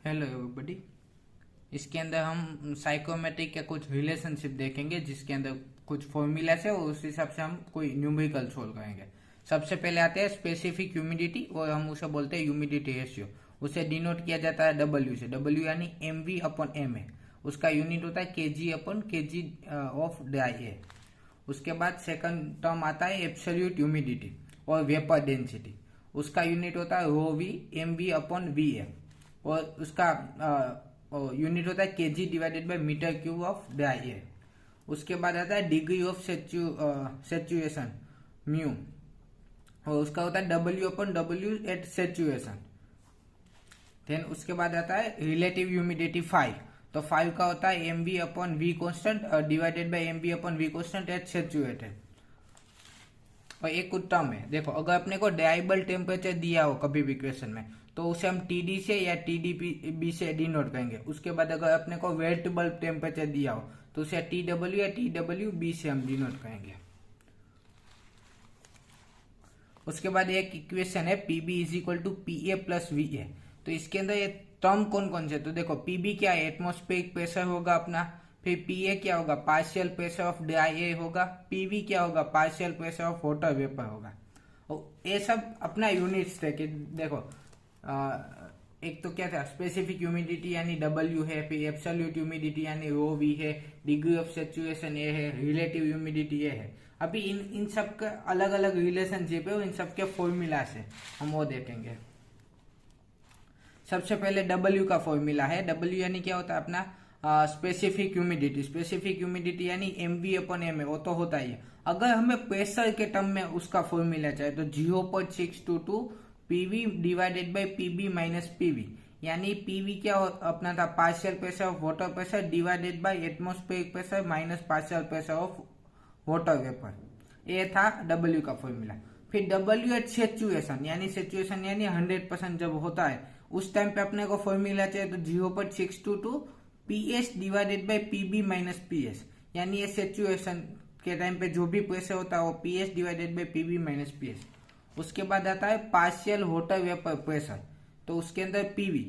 Hello everybody. इसके अंदर हम साइकोमेट्रिक के कुछ रिलेशनशिप देखेंगे जिसके अंदर कुछ फॉर्मूलास है और उस हिसाब से हम कोई न्यूमेरिकल सोल्व करेंगे। सबसे पहले आते हैं स्पेसिफिक ह्यूमिडिटी और हम उसे बोलते हैं ह्यूमिडिटी रेशियो। उसे डिनोट किया जाता है डब्ल्यू से। डब्ल्यू यानी MV अपॉन MA। उसका यूनिट होता है kg upon kg of dry air. उसके बाद सेकंड टर्म आता है एब्सोल्यूट ह्यूमिडिटी और वेपर डेंसिटी। उसका यूनिट होता है ρV MV अपॉन VA और उसका यूनिट होता है kg divided by metre cube of dry air. उसके बाद आता है डिग्री ऑफ सेचुएशन म्यू और उसका होता है W अपॉन W एट सेचुएशन। देन उसके बाद आता है रिलेटिव ह्यूमिडिटी 5। तो 5 का होता है MV upon V constant divided by MV upon V constant at saturated. और एक कुछ टर्म है, देखो अगर अपने को ड्राइबल टेम्परेचर दिया हो कभी भी क्वेश्चन में तो उसे हम TD से या TDB से डिनोट करेंगे। उसके बाद अगर अपने को वेरिएबल टेम्परेचर दिया हो तो उसे TW या TWB से हम डिनोट करेंगे। उसके बाद एक इक्वेशन है PB is equal to PA plus VA। तो इसके अंदर ये टर्म कौन कौन से, तो देखो PB क्या है, एटमॉस्फेरिक प्रेशर होगा अपना। फिर PA क्या होगा, partial pressure of dry air होगा। PV क्या होगा, partial pressure of water vapour होगा। और ये सब अपना यूनिट्स थे कि देखो एक तो क्या था स्पेसिफिक ह्यूमिडिटी यानी W है, फिर एब्सोल्यूट ह्यूमिडिटी यानी ρV है, डिग्री ऑफ सेचुएशन ये है, रिलेटिव ह्यूमिडिटी ये है। अभी इन सब का अलग अलग रिलेशनशिप है और इन सब के फॉर्मूला से हम वो देखेंगे। सबसे पहले W का फॉर्मूला है। W यानी क्या होता है अपना स्पेसिफिक ह्यूमिडिटी। स्पेसिफिक ह्यूमिडिटी यानी MV अपॉन MA, वो तो होता ही है। अगर हमें प्रेशर के टर्म में उसका फॉर्मूला चाहिए तो 0.622 PV डिवाइडेड बाय PB माइनस PV यानी PV क्या अपना था partial pressure of water pressure divided by atmospheric pressure minus partial pressure of water vapour. ये था W का फॉर्मूला। फिर W एट सेचुएशन यानी 100% जब होता है उस टाइम पे अपने को फॉर्मूला चाहिए तो 0.622 PS डिवाइडेड बाय PB माइनस PS यानी ये सेचुएशन के टाइम पे जो भी प्रेशर होता है वो PS डिवाइडेड बाय PB माइनस PS। उसके बाद आता है पार्शियल वाटर वेपर प्रेशर। तो उसके अंदर PV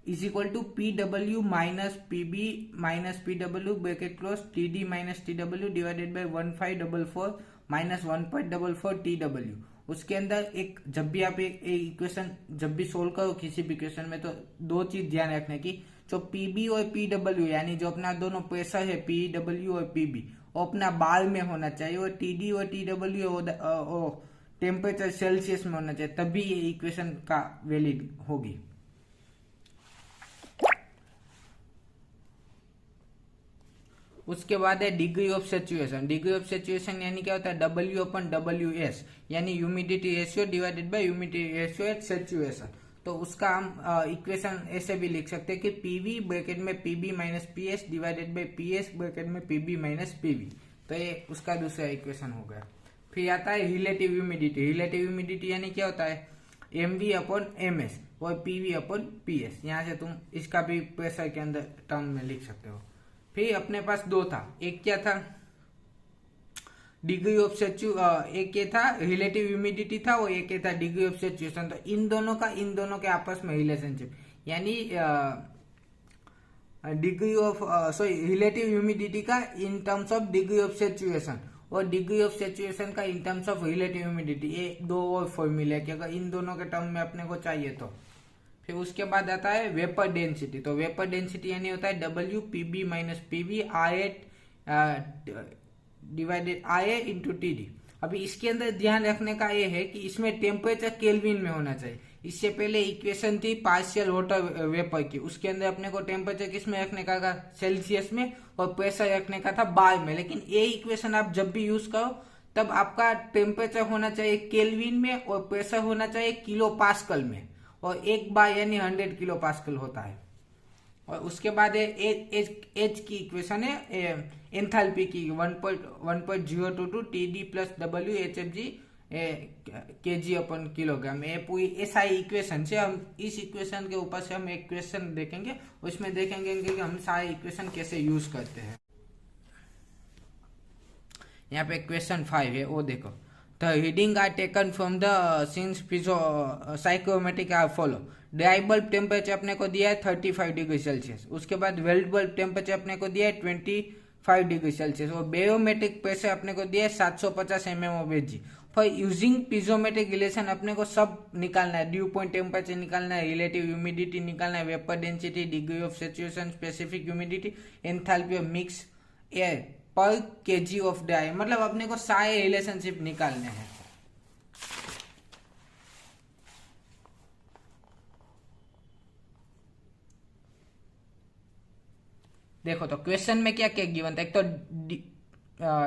is equal to PW minus PB minus PW bracket close TD minus TW divided by 1544 minus 1.44 TW। उसके अंदर एक जब भी आप एक इक्वेशन जब भी सोल्व करो किसी भी इक्वेशन में तो दो चीज ध्यान रखने की, जो PB और PW यानी जो अपना दोनों प्रेशर है PW और PB वो अपना बार में होना चाहिए और TD और TW टेम्परेचर सेल्सियस में होना चाहिए, तभी ये इक्वेशन का वैलिड होगी। उसके बाद है degree of situation. Degree of situation यानी क्या होता है W अपॉन WS यानी humidity ratio divided by humidity ratio eight situation. तो उसका हम इक्वेशन ऐसे भी लिख सकते हैं कि PV ब्रैकेट में PB माइनस PS डिवाइडेड बाय PS ब्रैकेट में PB माइनस PV। तो ये उसका दूसरा इक्वेशन हो गया। फिर आता है रिलेटिव ह्यूमिडिटी। रिलेटिव ह्यूमिडिटी यानी क्या होता है MV अपॉन MS और PV अपॉन PS। यहाँ से तुम इसका भी प्रेशर के अंदर टर्म में लिख सकते हो। फिर अपने पास दो था, एक क्या था डिग्री ऑफ एक ये था रिलेटिव ह्यूमिडिटी था और एक ये था डिग्री ऑफ सेचुएशन। तो इन दोनों के आपस में रिलेशनशिप यानी डिग्री ऑफ रिलेटिव ह्यूमिडिटी का in terms of degree of situation और डिग्री ऑफ सेचुएशन का in terms of relative humidity. ये दो और फॉर्मूले कि अगर इन दोनों के टर्म में अपने को चाहिए तो। फिर उसके बाद आता है वेपर डेंसिटी। तो वेपर डेंसिटी यानी होता है W PB minus PV divided IA into TD। अभी इसके अंदर ध्यान रखने का ये है कि इसमें टेम्परेचर केल्विन में होना चाहिए। इससे पहले इक्वेशन थी पार्शियल वाटर वेपर की, उसके अंदर अपने को टेम्परेचर किस में रखने का था सेल्सियस में और प्रेशर रखने का था बार में। लेकिन ये इक्वेशन आप जब भी यूज करो तब आपका टेम्परेचर होना चाहिए केल्विन में और प्रेशर होना चाहिए किलो पास्कल में और एक बार यानी 100 किलो पास्कल होता है। और उसके बाद एच की इक्वेशन है एंथैल्पी की 1.022 TD plus W HFG kg अपन किलोग्राम। ये पूरी ऐसा ही इक्वेशन से हम इस इक्वेशन के ऊपर से हम एक क्वेश्चन देखेंगे, उसमें देखेंगे कि हम सारे इक्वेशन कैसे यूज करते हैं। यहाँ पे क्वेश्चन 5 है वो देखो। The reading are taken from the scenes psychrometric are follow. Dry bulb temperature अपने को दिया है 35 डिग्री सेल्सियस, उसके बाद वेट बल्ब टेम्परेचर अपने को दिया है 25 डिग्री सेल्सियस, और बेरोमेट्रिक प्रेशर अपने को दिया है 750 mm of Hg। For using पीजोमेट्रिक relation अपने को सब निकालना है, ड्यू पॉइंट टेम्परेचर निकालना है, रिलेटिव ह्यूमिडिटी निकालना है, vapour density, degree of saturation, specific humidity, enthalpy of mix air पर केजी ऑफ ड्राई, मतलब अपने को सारे रिलेशनशिप निकालने हैं। देखो तो क्वेश्चन में क्या क्या गिवन था, एक तो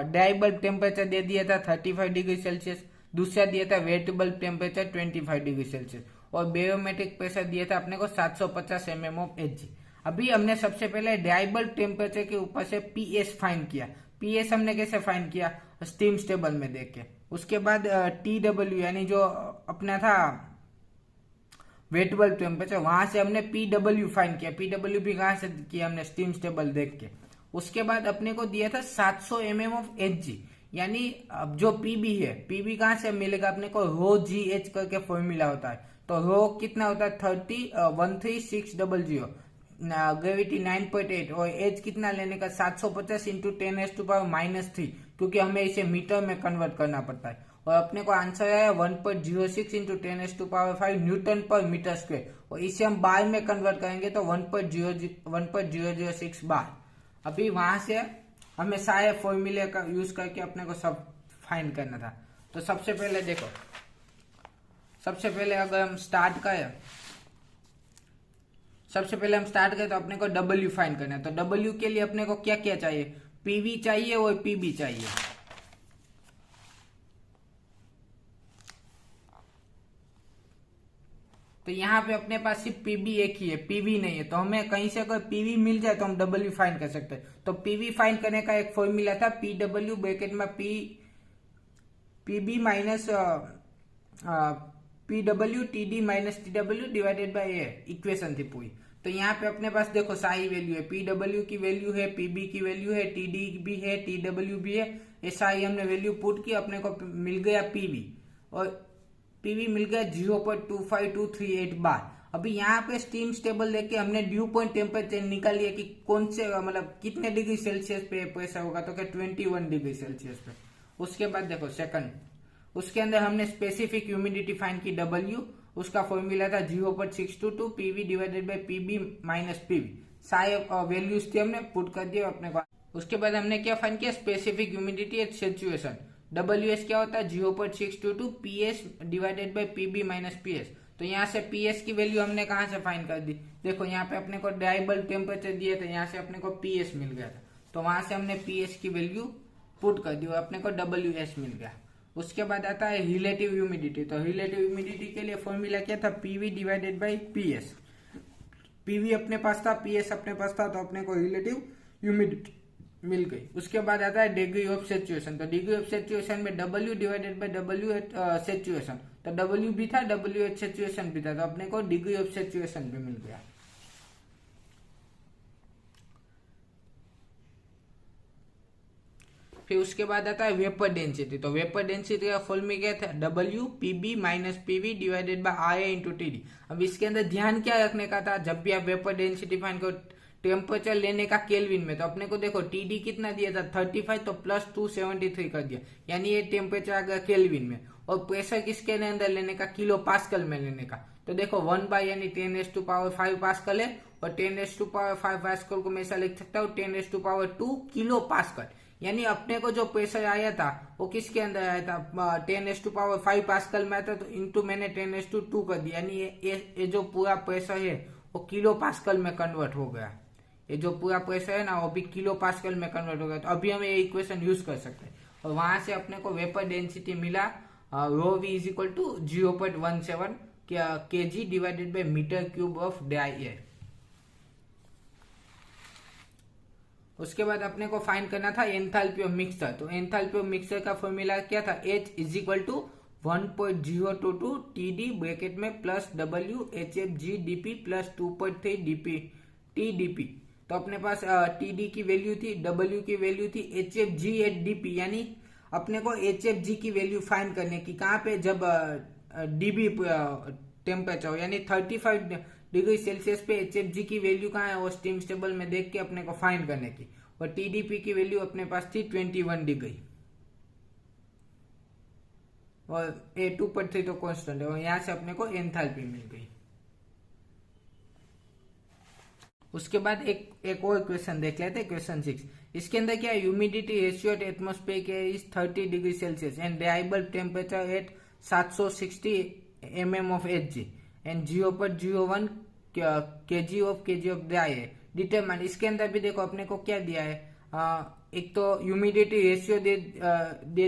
ड्राई बल्ब टेम्परेचर दे दिया था 35 डिग्री सेल्सियस, दूसरा दिया था wet bulb temperature 25 degree Celsius, और बेरोमेट्रिक प्रेशर दिया था अपने को 750 mm ऑफ Hg। अभी हमने सबसे पहले ड्राई बल्ब टेम्परेचर के ऊपर से PS फाइंड किया। PS हमने कैसे फाइंड किया, स्टीम स्टेबल में देख के। उसके बाद TW यानी जो अपना था वेट बल्ब टेम्परेचर, वहां से हमने PW फाइंड किया। PW भी कहां से किया हमने, स्टीम स्टेबल देख के। उसके बाद अपने को दिया था 700 mm ऑफ Hg, यानी अब जो PB है, PB कहां से मिलेगा अपने को, रो GH करके फॉर्मूला होता है। तो रो कितना होता है 13600, ग्रेविटी 9.8, और एज कितना लेने का 750 इंटू 10⁻⁻3, क्योंकि हमें इसे मीटर में कन्वर्ट करना पड़ता है। और अपने को आंसर आया 1.06 इंटू 10⁻5 न्यूटन पर मीटर स्क्वायर, और इसे हम बार में कन्वर्ट करेंगे तो 1.006 बार। अभी वहां से हमें सारे फॉर्मूले का यूज करके अपने को सब फाइंड करना था। तो सबसे पहले देखो, सबसे पहले अगर हम स्टार्ट करें, तो अपने को W फाइंड करना है। तो W के लिए अपने को क्या क्या चाहिए, PV चाहिए और PB चाहिए। तो यहाँ पे अपने पास सिर्फ PB एक ही है, PV नहीं है। तो हमें कहीं से अगर PV मिल जाए तो हम W फाइंड कर सकते हैं। तो PV फाइंड करने का एक फॉर्मूला था, PW ब्रैकेट में PB minus PW TD minus TW divided bye A, equation थी पूरी। तो यहाँ पे अपने पास देखो सारी वैल्यू है, PW की वैल्यू है, PB की वैल्यू है, TD भी है, TW भी है। ये सारी हमने वैल्यू पुट की, अपने को मिल गया PV, और PV मिल गया 0.25238 बार। अभी यहाँ पे स्टीम स्टेबल देख के हमने ड्यू पॉइंट टेम्परेचर निकाल लिया कि कौन से मतलब कितने डिग्री सेल्सियस पे प्रेशर होगा, तो क्या 21 डिग्री सेल्सियस पे। उसके बाद देखो सेकंड, उसके अंदर हमने स्पेसिफिक ह्यूमिडिटी फाइंड की W, उसका फॉर्मूला था 0.622 PV डिवाइडेड बाय PB माइनस PV। सारे वैल्यूज थे हमने पुट कर दिए अपने को। उसके बाद हमने क्या फाइंड किया, specific humidity at saturation. WS क्या होता है 0.622 PS डिवाइडेड बाय PB माइनस PS। तो यहाँ से PS की वैल्यू हमने कहाँ से फाइंड कर दी, देखो यहाँ पे अपने को ड्राई बल्ब टेम्परेचर दिए थे, यहाँ से अपने को PS मिल गया था। तो वहां से हमने PS की वैल्यू पुट कर दी और अपने को WS मिल गया। उसके बाद आता है रिलेटिव ह्यूमिडिटी। तो रिलेटिव ह्यूमिडिटी के लिए फॉर्मूला क्या था, PV divided by PS। PV अपने पास था, PS अपने पास था, तो अपने को रिलेटिव ह्यूमिडिटी मिल गई। उसके बाद आता है डिग्री ऑफ सैचुरेशन। तो डिग्री ऑफ सैचुरेशन में W divided by W at saturation. तो W भी था, W एट सैचुरेशन भी था, तो अपने को डिग्री ऑफ सैचुरेशन भी मिल गया। फिर उसके बाद आता है वेपर डेंसिटी। तो वेपर डेंसिटी का फॉर्मूला क्या था, W PB minus PV divided by RA into TD। अब इसके अंदर ध्यान क्या रखने का था, जब भी आप वेपर डेंसिटी फाइंड करो टेम्परेचर लेने का केल्विन में, तो अपने को देखो TD कितना दिया था 35, तो प्लस 273 कर दिया, यानी ये टेम्परेचर आ गया केल्विन में। और प्रेशर किसके अंदर लेने का, किलो पास्कल में लेने का। तो देखो 1 बाय यानी 10⁻5 पास्कल है, और 10⁻5 पास्कल को मैं ऐसा लिख सकता हूँ 10⁻2 किलो पास्कल। यानी अपने को जो प्रेशर आया था वो किसके अंदर आया था, 10⁻5 पास्कल में आया था, तो इंटू मैंने 10⁻2 कर दिया, यानी ये जो पूरा प्रेशर है वो किलो पास्कल में कन्वर्ट हो गया। ये जो पूरा प्रेशर है ना वो भी किलो पास्कल में कन्वर्ट हो गया। तो अभी हम ये इक्वेशन यूज कर सकते हैं, और वहां से अपने को वेपर डेंसिटी मिला rho V is equal to 0.17 kg divided by metre cube of dry air. उसके बाद अपने को फाइंड करना था एंथैल्पी ऑफ मिक्सचर। तो एंथैल्पी ऑफ मिक्सचर का फॉर्मूला क्या था, H is equal to 1.022 TD bracket में plus W HFG DP plus 2.3 DP TDP। तो अपने पास TD की वैल्यू थी, W की वैल्यू थी, HFG एट DP यानी अपने को HFG की वैल्यू फाइंड करने की, कहाँ पे, जब डीबी टेम्परेचर हो, यानी 35 डिग्री सेल्सियस पे HFG की वैल्यू कहाँ है, वो स्टीम स्टेबल में देख के अपने को फाइंड करने की। और TDP की वैल्यू अपने पास थी 21 डिग्री, और A2 पर थी तो कांस्टेंट है, और यहाँ से अपने को एंथैल्पी मिल गई। उसके बाद एक और क्वेश्चन देख लेते हैं, क्वेश्चन 6। इसके अंदर क्या है, humidity ratio at atmospheric air is 30 degree Celsius and dry temperature at 760 mm of Hg and zero पर 01 kg ऑफ ड्राई है, डिटरमाइन। इसके अंदर भी देखो अपने को क्या दिया है, एक तो ह्यूमिडिटी रेशियो दे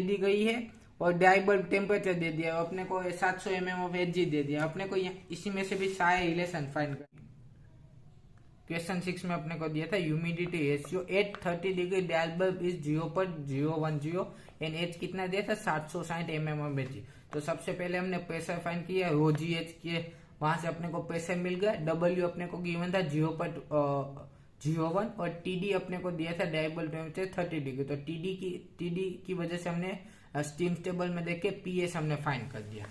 दी गई है, और ड्राई बल्ब टेम्परेचर दे दिया है, अपने को 700 mm ऑफ Hg दे दिया। अपने को इसी में से भी सारे रिलेशन फाइंड करना। क्वेश्चन 6 में अपने को दिया था humidity ratio at 30 degree dry bulb is 0.010 and H कितना दिया था, 760 mm ऑफ Hg। तो सबसे पहले हमने प्रेशर फाइंड किया, रो जी एच किए, वहां से अपने को प्रेशर मिल गया। डब्ल्यू अपने को गिवन था 0.01 और टीडी अपने को दिया था ड्राई बल्ब टेम्परेचर 30 डिग्री। तो टीडी की वजह से हमने स्टीम टेबल में देख के पीएस हमने फाइंड कर दिया।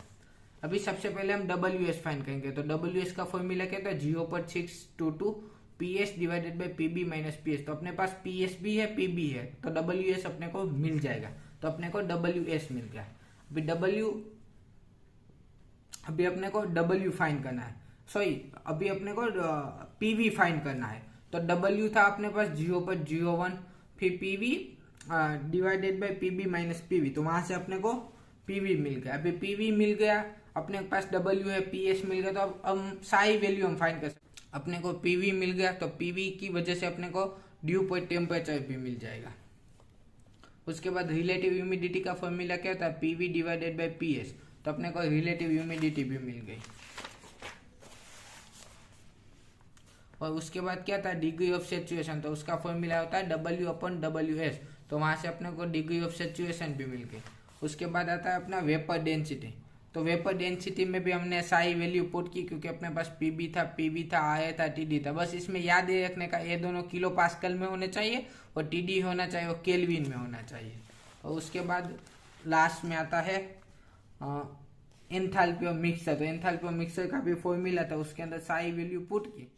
अभी सबसे पहले हम WS फाइंड करेंगे। तो WS का फॉर्मूला क्या था, 0.622 PS divided by PB minus PS। तो अपने पास PS भी है, PB है, तो WS अपने को मिल जाएगा। तो अपने को WS मिल गया। अभी अपने को W फाइंड करना है, सॉरी अभी अपने को PV फाइंड करना है। तो W था अपने पास 0.01, फिर PV divided by PB minus PV, तो वहां से अपने को PV मिल गया। अभी PV मिल गया, अपने पास W है, PS मिल गया, तो अब हम सारी वैल्यू हम फाइंड कर सकते। अपने को PV मिल गया, तो PV की वजह से अपने को ड्यू पॉइंट टेम्परेचर भी मिल जाएगा। उसके बाद रिलेटिव ह्यूमिडिटी का फॉर्मूला क्या था, PV डिवाइडेड बाई PS। तो अपने को रिलेटिव ह्यूमिडिटी भी मिल गई। और उसके बाद क्या था, डिग्री ऑफ सैचुरेशन। तो उसका फॉर्मूला होता है W/WS। तो वहां से अपने को डिग्री ऑफ सैचुरेशन भी मिल गई। उसके बाद आता है अपना वेपर डेंसिटी। तो वेपर डेंसिटी में भी हमने सारी वैल्यू पुट की, क्योंकि अपने पास PV था, RA था, TD था। बस इसमें याद रखने का, ये दोनों किलो पास्कल में होने चाहिए, और TD होना चाहिए और केल्विन में होना चाहिए। और उसके बाद लास्ट में आता है एंथैल्पी ऑफ मिक्सचर। तो एंथैल्पी ऑफ मिक्सचर का भी फॉर्मूला था, उसके अंदर सारी वैल्यू पुट की।